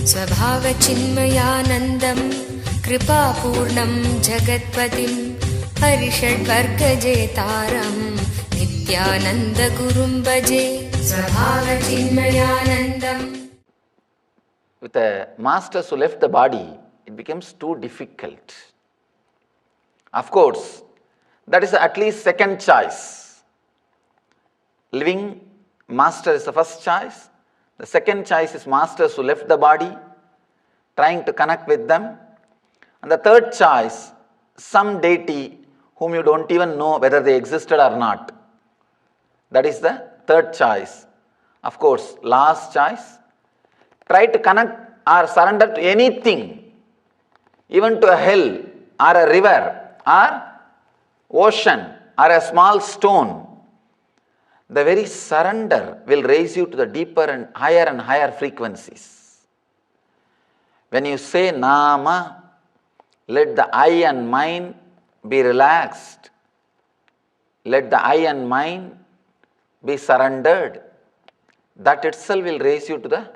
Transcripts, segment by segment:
स्वभावचिन्मयानन्दं कृपापूर्णं जगत्पतिं हरिषड्वर्गजेतारं नित्यानन्दगुरुं भजे स्वभावचिन्मयानन्दम्. With the masters who left the body, it becomes too difficult. Of course, that is at least second choice. Living master is the first choice. The second choice is masters who left the body, trying to connect with them. And the third choice, some deity whom you don't even know whether they existed or not. That is the third choice. Of course, last choice, try to connect or surrender to anything, even to a hill or a river or ocean or a small stone. The very surrender will raise you to the deeper and higher frequencies. When you say Nama, let the eye and mind be relaxed. Let the eye and mind be surrendered. That itself will raise you to the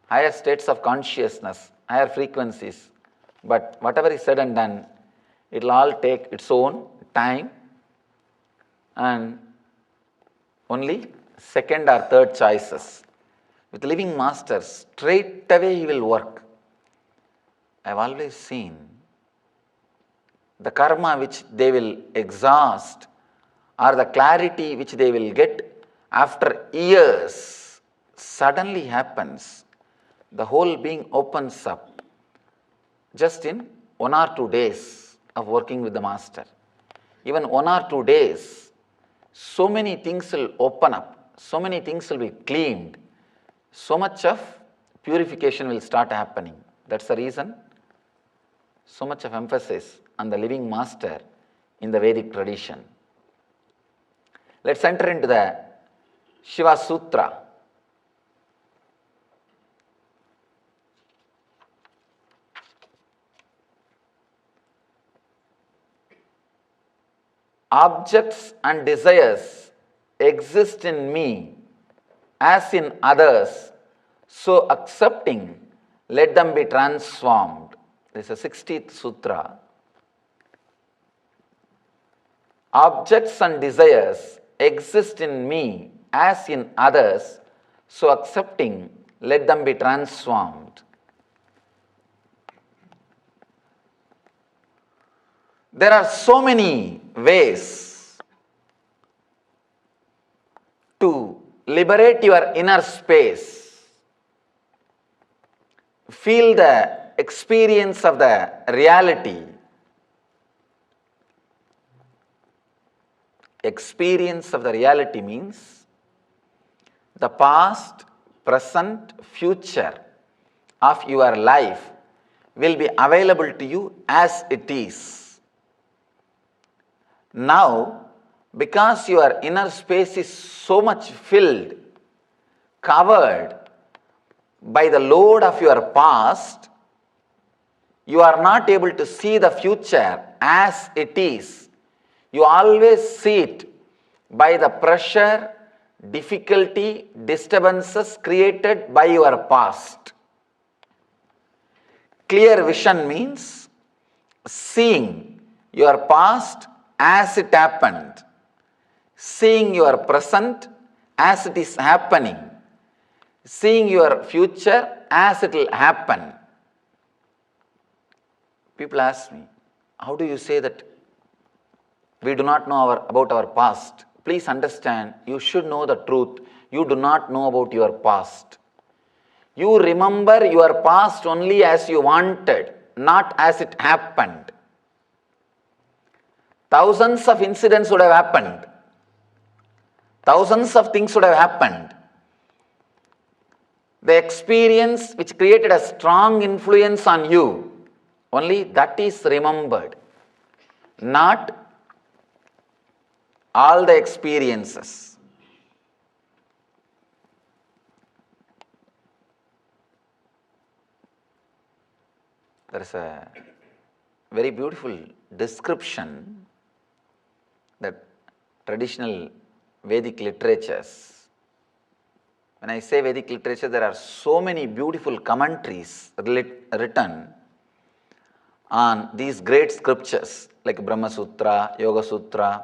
higher states of consciousness, higher frequencies. But whatever is said and done, it will all take its own time, and only second or third choices. With living masters, straight away he will work. I have always seen the karma which they will exhaust or the clarity which they will get after years suddenly happens. The whole being opens up just in 1 or 2 days of working with the master. Even 1 or 2 days, so many things will open up, so many things will be cleaned, so much of purification will start happening. That's the reason so much of emphasis on the living master in the Vedic tradition. Let's enter into the Shiva Sutra. Objects and desires exist in me as in others, so accepting, let them be transformed. This is the 60th Sutra. Objects and desires exist in me as in others, so accepting, let them be transformed. There are so many ways to liberate your inner space, feel the experience of the reality. Experience of the reality means the past, present, future of your life will be available to you as it is. Now, because your inner space is so much filled, covered by the load of your past, you are not able to see the future as it is. You always see it by the pressure, difficulty, disturbances created by your past. Clear vision means seeing your past as it happened, seeing your present as it is happening, seeing your future as it will happen. People ask me, how do you say that we do not know about our past? Please understand, you should know the truth. You do not know about your past. You remember your past only as you wanted, not as it happened. Thousands of incidents would have happened. Thousands of things would have happened. The experience which created a strong influence on you, only that is remembered, not all the experiences. There is a very beautiful description that traditional Vedic literatures When I say Vedic literature, there are so many beautiful commentaries written on these great scriptures like Brahma Sutra, Yoga Sutra,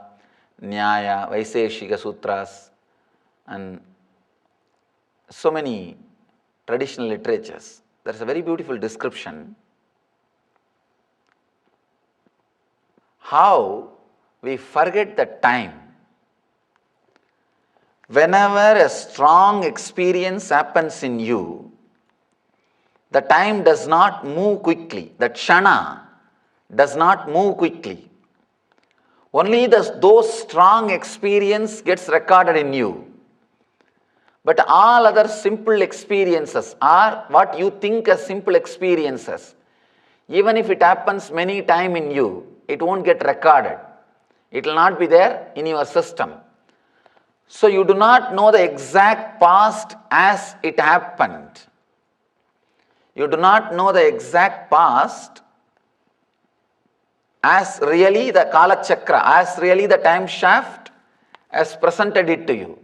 Nyaya, Vaiseshika Sutras, and so many traditional literatures. There is a very beautiful description how we forget the time. Whenever a strong experience happens in you, the time does not move quickly. The kshana does not move quickly. Only those strong experience gets recorded in you. But all other simple experiences are what you think as simple experiences. Even if it happens many times in you, it won't get recorded. It will not be there in your system. So you do not know the exact past as it happened. You do not know the exact past as really the Kala Chakra, as really the time shaft has presented it to you.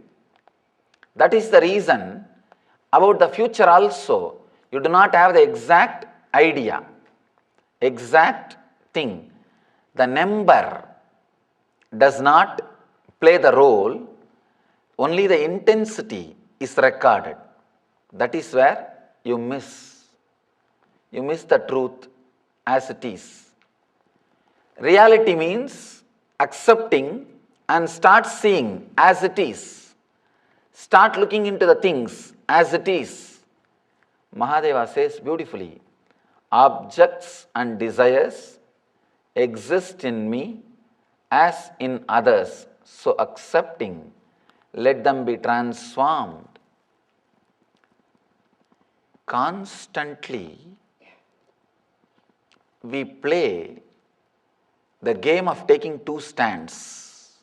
That is the reason about the future also, you do not have the exact idea, exact thing. The number does not play the role, only the intensity is recorded. That is where you miss. You miss the truth as it is. Reality means accepting and start seeing as it is. Start looking into the things as it is. Mahadeva says beautifully, objects and desires exist in me as in others, so accepting, let them be transformed. Constantly, we play the game of taking two stands.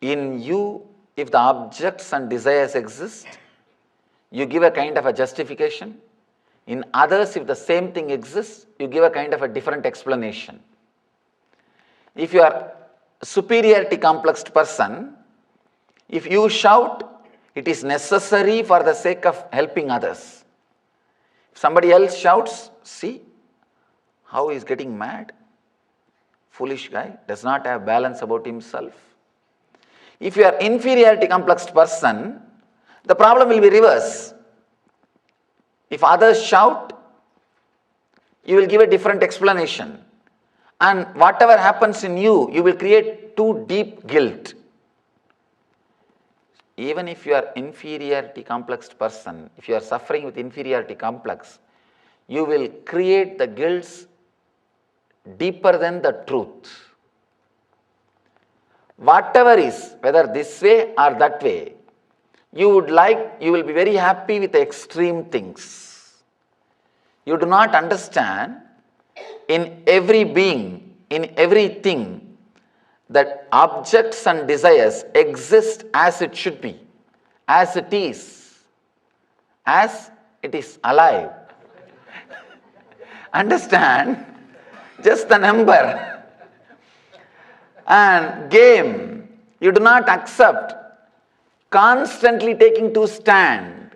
In you, if the objects and desires exist, you give a kind of a justification. In others, if the same thing exists, you give a kind of a different explanation. If you are a superiority complexed person, if you shout, it is necessary for the sake of helping others. If somebody else shouts, see how he is getting mad. Foolish guy, does not have balance about himself. If you are inferiority complexed person, the problem will be reverse. If others shout, you will give a different explanation. And whatever happens in you, you will create too deep guilt. Even if you are inferiority complexed person, if you are suffering with inferiority complex, you will create the guilt deeper than the truth. Whatever is, whether this way or that way, you will be very happy with the extreme things. You do not understand in every being, in everything, that objects and desires exist as it should be, as it is alive. Understand? Just the number. And game, you do not accept. Constantly taking two stand.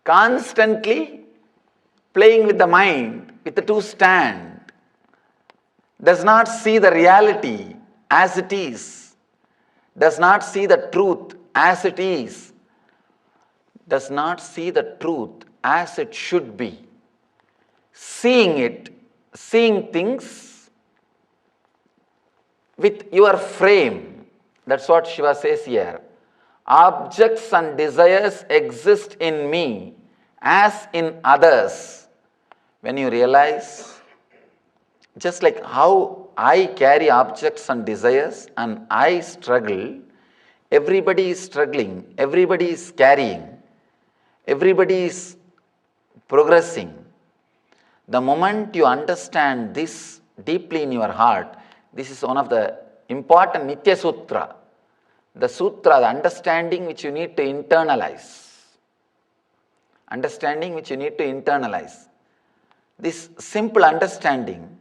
Constantly playing with the mind with the two stand. Does not see the reality as it is. Does not see the truth as it is. Does not see the truth as it should be. Seeing things with your frame. That's what Shiva says here. Objects and desires exist in me as in others. When you realize, just like how I carry objects and desires and I struggle, everybody is struggling, everybody is carrying, everybody is progressing. The moment you understand this deeply in your heart, this is one of the important Nitya Sutra. The sutra, the understanding which you need to internalize. Understanding which you need to internalize. This simple understanding,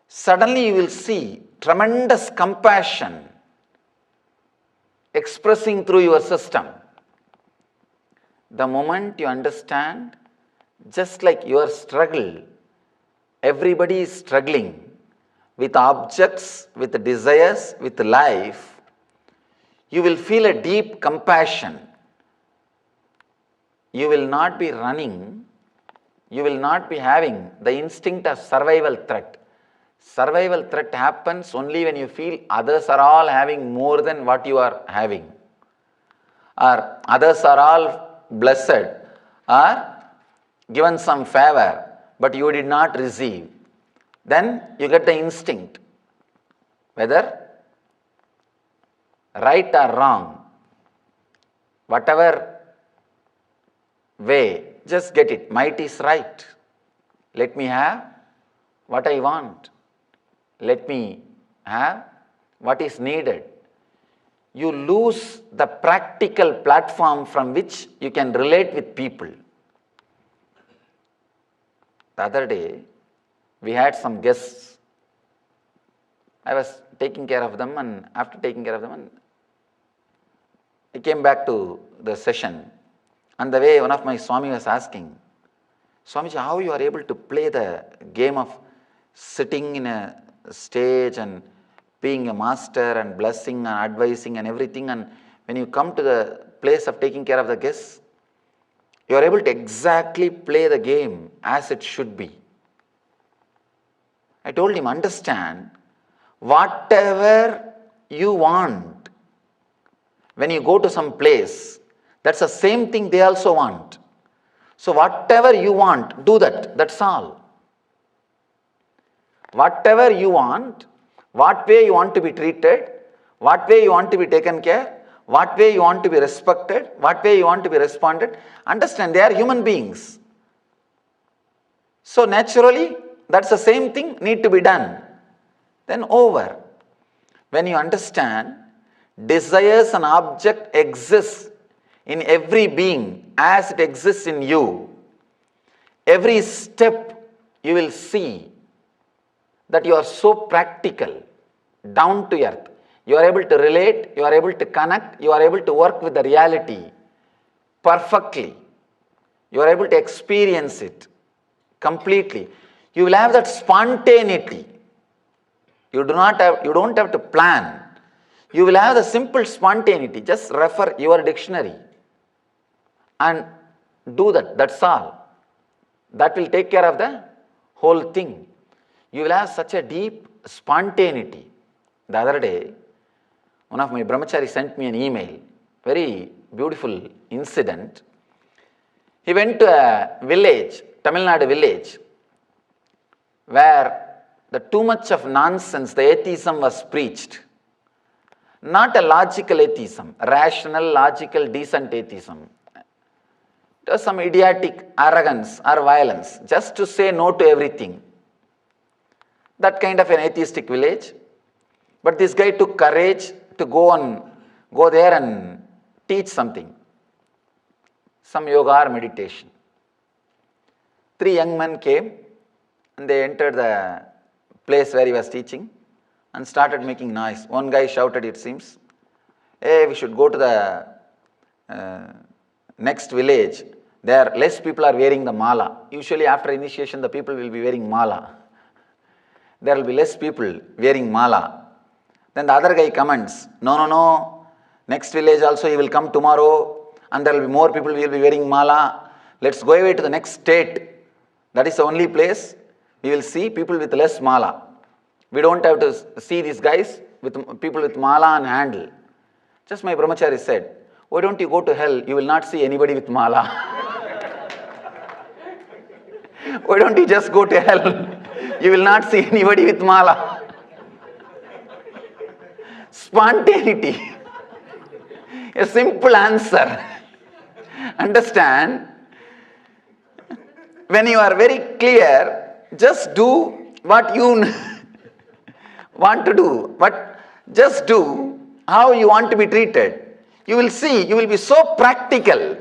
suddenly you will see tremendous compassion expressing through your system. The moment you understand, just like your struggle, everybody is struggling with objects, with desires, with life, you will feel a deep compassion. You will not be running, you will not be having the instinct of survival threat. Survival threat happens only when you feel others are all having more than what you are having, or others are all blessed, or given some favor, but you did not receive. Then you get the instinct, whether right or wrong, whatever way, just get it. Might is right. Let me have what I want. Let me have what is needed. You lose the practical platform from which you can relate with people. The other day, we had some guests. I was taking care of them, and after taking care of them, I came back to the session. On the way, one of my Swami was asking, Swamiji, how you are able to play the game of sitting in a stage and being a master and blessing and advising and everything, and when you come to the place of taking care of the guests, you are able to exactly play the game as it should be. I told him, understand, whatever you want, when you go to some place, that's the same thing they also want. So whatever you want, do that. That's all. Whatever you want, what way you want to be treated, what way you want to be taken care, what way you want to be respected, what way you want to be responded. Understand, they are human beings. So naturally, that's the same thing need to be done. Then over. When you understand, desires and object exist in every being as it exists in you, every step you will see that you are so practical, down to earth. You are able to relate, you are able to connect, you are able to work with the reality perfectly. You are able to experience it completely. You will have that spontaneity. You don't have to plan. You will have the simple spontaneity. Just refer your dictionary and do that. That's all. That will take care of the whole thing. You will have such a deep spontaneity. The other day, one of my brahmacharis sent me an email, very beautiful incident. He went to a village, Tamil Nadu village, where the too much of nonsense, the atheism was preached. Not a logical atheism, rational, logical, decent atheism. It was some idiotic arrogance or violence, just to say no to everything. That kind of an atheistic village. But this guy took courage to go there and teach something. Some yoga or meditation. 3 young men came and they entered the place where he was teaching and started making noise. One guy shouted, it seems, hey, we should go to the next village. There less people are wearing the mala. Usually after initiation the people will be wearing mala. There will be less people wearing mala. Then the other guy comments, no, next village also he will come tomorrow and there will be more people who will be wearing mala. Let's go away to the next state. That is the only place we will see people with less mala. We don't have to see these guys with people with mala and handle. Just my brahmachari said, why don't you go to hell? You will not see anybody with mala. Why don't you just go to hell? You will not see anybody with mala. Spontaneity. A simple answer. Understand? When you are very clear, just do what you want to do. But just do how you want to be treated. You will see, you will be so practical.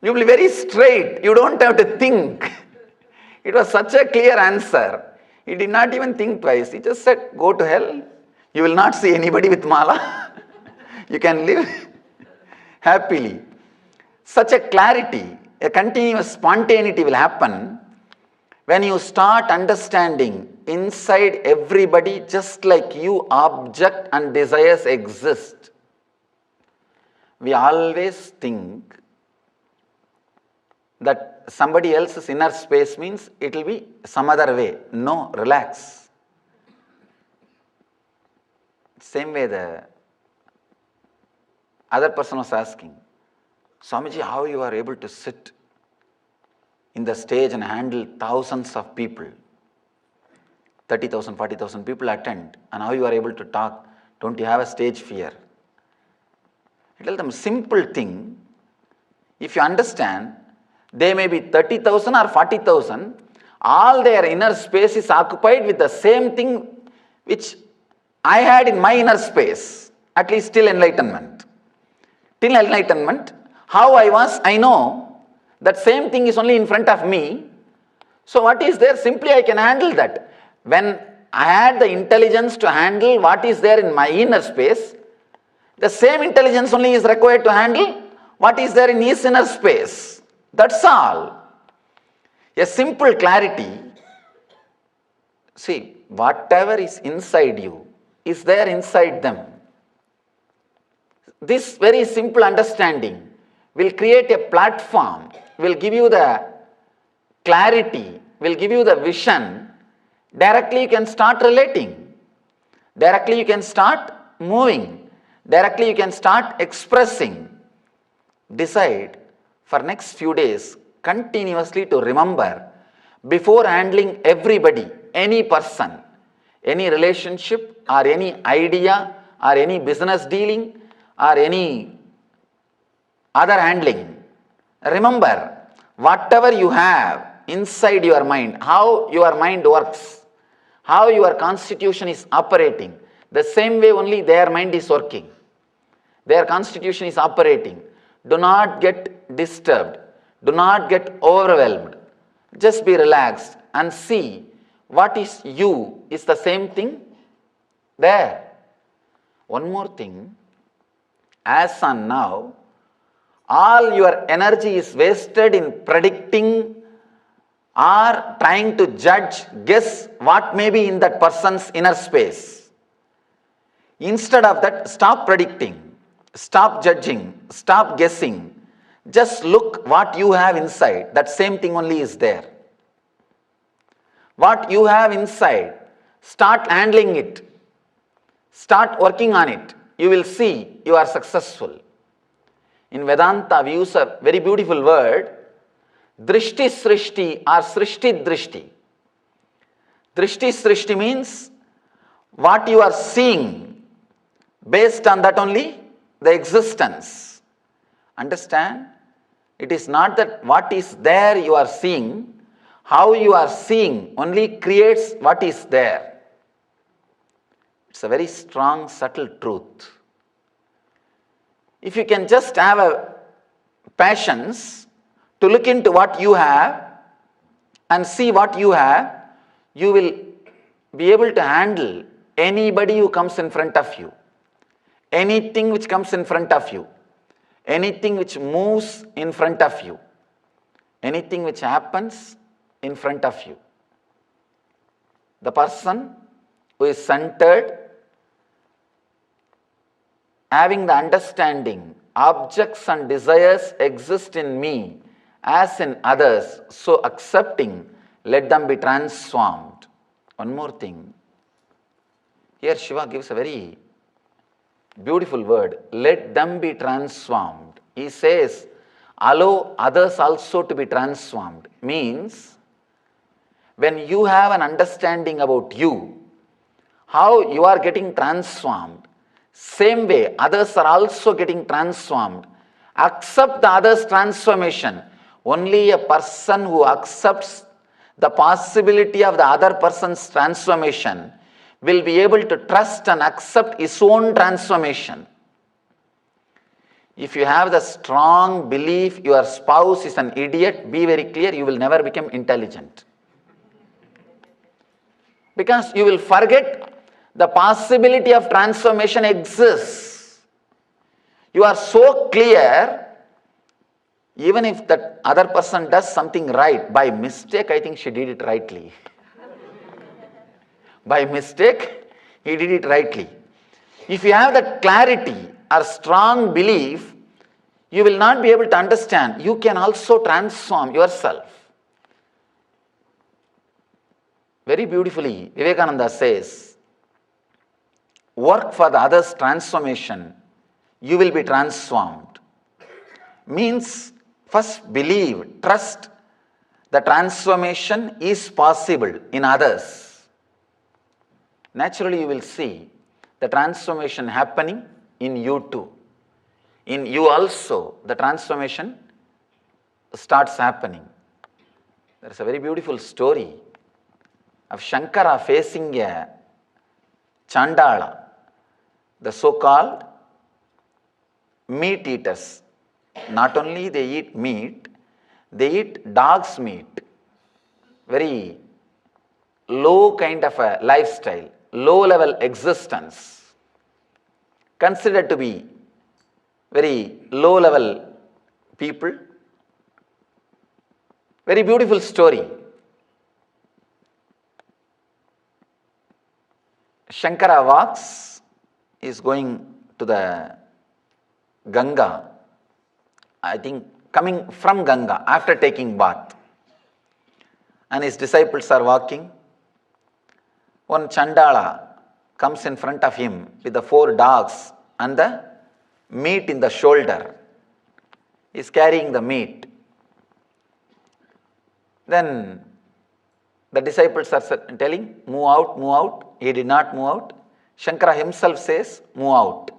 You will be very straight. You don't have to think. It was such a clear answer. He did not even think twice. He just said, go to hell. You will not see anybody with mala. You can live happily. Such a clarity, a continuous spontaneity will happen when you start understanding inside everybody, just like you, object and desires exist. We always think that somebody else's inner space means it will be some other way. No, relax. Same way the other person was asking, Swamiji, how you are able to sit in the stage and handle thousands of people, 30,000, 40,000 people attend, and how you are able to talk, don't you have a stage fear? I tell them, simple thing, if you understand, they may be 30,000 or 40,000, all their inner space is occupied with the same thing which I had in my inner space, at least till enlightenment. Till enlightenment, how I was, I know, that same thing is only in front of me. So what is there? Simply I can handle that. When I had the intelligence to handle what is there in my inner space, the same intelligence only is required to handle what is there in his inner space. That's all. A simple clarity. See, whatever is inside you is there inside them. This very simple understanding will create a platform, will give you the clarity, will give you the vision. Directly you can start relating. Directly you can start moving. Directly you can start expressing. Decide for next few days continuously to remember, before handling everybody, any person, any relationship or any idea or any business dealing or any other handling, remember whatever you have inside your mind, how your mind works, how your constitution is operating, the same way only their mind is working. Their constitution is operating. Do not get disturbed. Do not get overwhelmed. Just be relaxed and see what is you is the same thing there. One more thing, as on now, all your energy is wasted in predicting or trying to judge, guess what may be in that person's inner space. Instead of that, stop predicting, stop judging, stop guessing. Just look what you have inside. That same thing only is there. What you have inside, start handling it. Start working on it. You will see you are successful. In Vedanta, we use a very beautiful word, Drishti Srishti or Srishti Drishti. Drishti Srishti means what you are seeing, based on that only the existence. Understand? It is not that what is there you are seeing, how you are seeing only creates what is there. It's a very strong, subtle truth. If you can just have a patience to look into what you have and see what you have, you will be able to handle anybody who comes in front of you, anything which comes in front of you, anything which moves in front of you, anything which happens in front of you. The person who is centered, having the understanding, objects and desires exist in me as in others, so accepting, let them be transformed. One more thing. Here Shiva gives a very beautiful word, let them be transformed. He says, allow others also to be transformed. Means, when you have an understanding about you, how you are getting transformed, same way others are also getting transformed. Accept the other's transformation. Only a person who accepts the possibility of the other person's transformation will be able to trust and accept his own transformation. If you have the strong belief your spouse is an idiot, be very clear, you will never become intelligent. Because you will forget the possibility of transformation exists. You are so clear, even if that other person does something right, by mistake, I think she did it rightly. By mistake, he did it rightly. If you have that clarity or strong belief, you will not be able to understand. You can also transform yourself. Very beautifully, Vivekananda says, work for the other's transformation, you will be transformed. Means, first believe, trust the transformation is possible in others. Naturally, you will see the transformation happening in you too. In you also, the transformation starts happening. There is a very beautiful story of Shankara facing a Chandala, the so-called meat eaters. Not only they eat meat, they eat dog's meat. Very low kind of a lifestyle, low level existence, considered to be very low level people. Very beautiful story. Shankara walks, is going to the Ganga, I think coming from Ganga after taking bath, and his disciples are walking. One Chandala comes in front of him with the 4 dogs and the meat in the shoulder. He is carrying the meat. Then the disciples are telling, move out, move out. He did not move out. Shankara himself says, move out.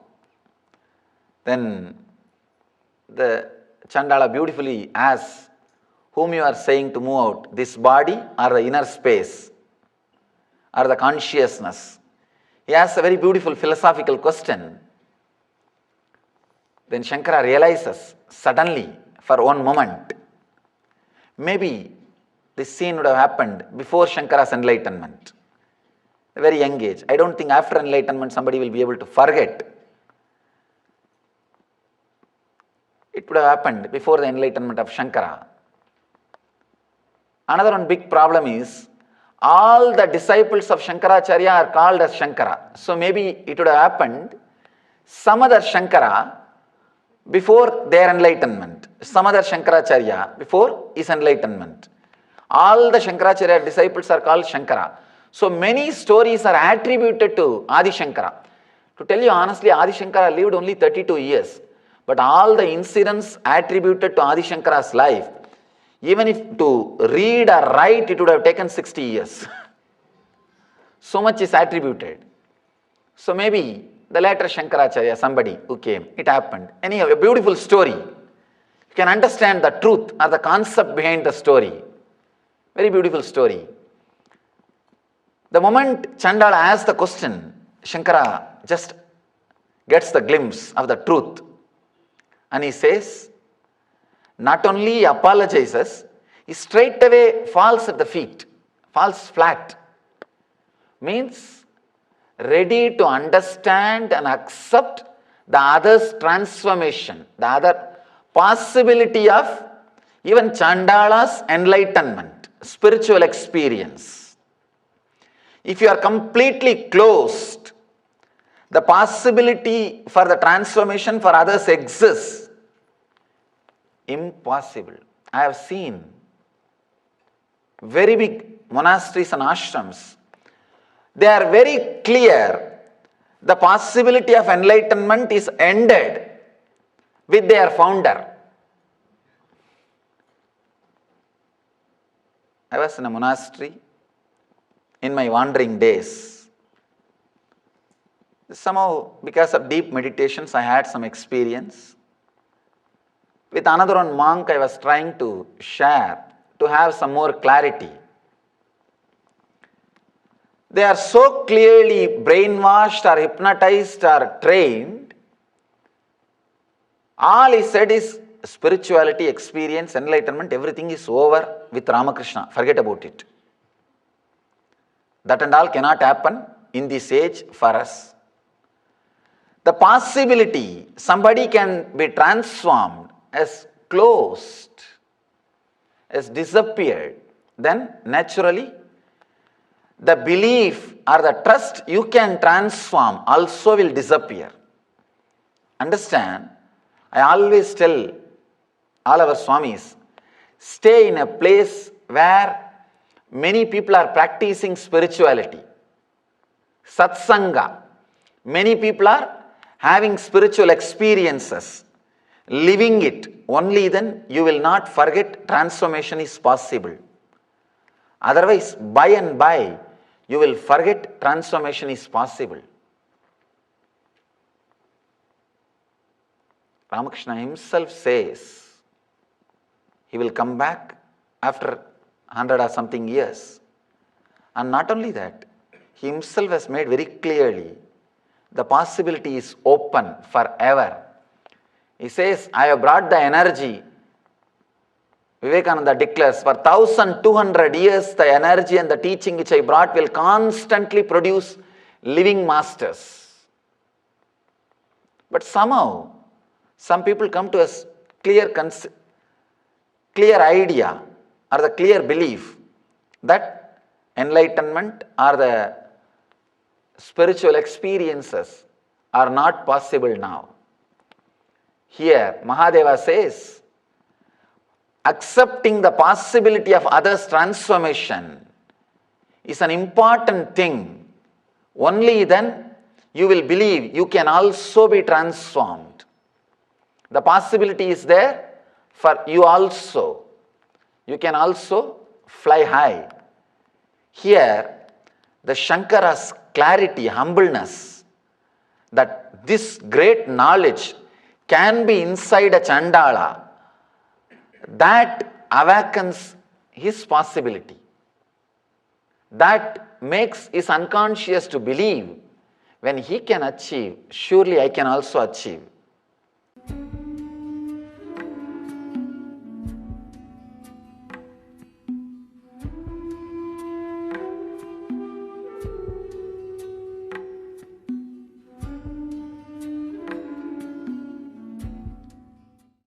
Then the Chandala beautifully asks, whom you are saying to move out, this body or the inner space or the consciousness? He asks a very beautiful philosophical question. Then Shankara realizes suddenly, for one moment, maybe this scene would have happened before Shankara's enlightenment, a very young age. I don't think after enlightenment somebody will be able to forget. It would have happened before the enlightenment of Shankara. Another one big problem is, all the disciples of Shankaracharya are called as Shankara. So maybe it would have happened some other Shankara before their enlightenment, some other Shankaracharya before his enlightenment. All the Shankaracharya disciples are called Shankara. So many stories are attributed to Adi Shankara. To tell you honestly, Adi Shankara lived only 32 years. But all the incidents attributed to Adi Shankara's life, even if to read or write, it would have taken 60 years. So much is attributed. So maybe the later Shankaracharya, somebody who came, it happened. Anyhow, a beautiful story. You can understand the truth or the concept behind the story. Very beautiful story. The moment Chandala asks the question, Shankara just gets the glimpse of the truth. And he says, not only he apologizes, he straight away falls at the feet, falls flat. Means ready to understand and accept the other's transformation, the other possibility of even Chandala's enlightenment, spiritual experience. If you are completely closed, the possibility for the transformation for others exists. Impossible. I have seen very big monasteries and ashrams. They are very clear. The possibility of enlightenment is ended with their founder. I was in a monastery in my wandering days. Somehow, because of deep meditations, I had some experience. With another one monk, I was trying to share, to have some more clarity. They are so clearly brainwashed or hypnotized or trained. All he said is spirituality, experience, enlightenment, everything is over with Ramakrishna. Forget about it. That and all cannot happen in this age for us. the possibility somebody can be transformed as closed, has disappeared, then naturally the belief or the trust you can transform also will disappear. Understand? I always tell all our Swamis, stay in a place where many people are practicing spirituality. Satsanga. Many people are having spiritual experiences, living it. Only then you will not forget transformation is possible. Otherwise, by and by, you will forget transformation is possible. Ramakrishna himself says he will come back after 100 or something years. And not only that, he himself has made very clearly the possibility is open forever. He says, I have brought the energy. Vivekananda declares, for 1200 years the energy and the teaching which I brought will constantly produce living masters. But somehow, some people come to a clear idea or the clear belief that enlightenment or the spiritual experiences are not possible now. Here, Mahadeva says, accepting the possibility of others' transformation is an important thing. Only then you will believe you can also be transformed. The possibility is there for you also. You can also fly high. Here, the Shankara's clarity, humbleness, that this great knowledge can be inside a Chandala, that awakens his possibility. That makes his unconscious to believe when he can achieve, surely I can also achieve.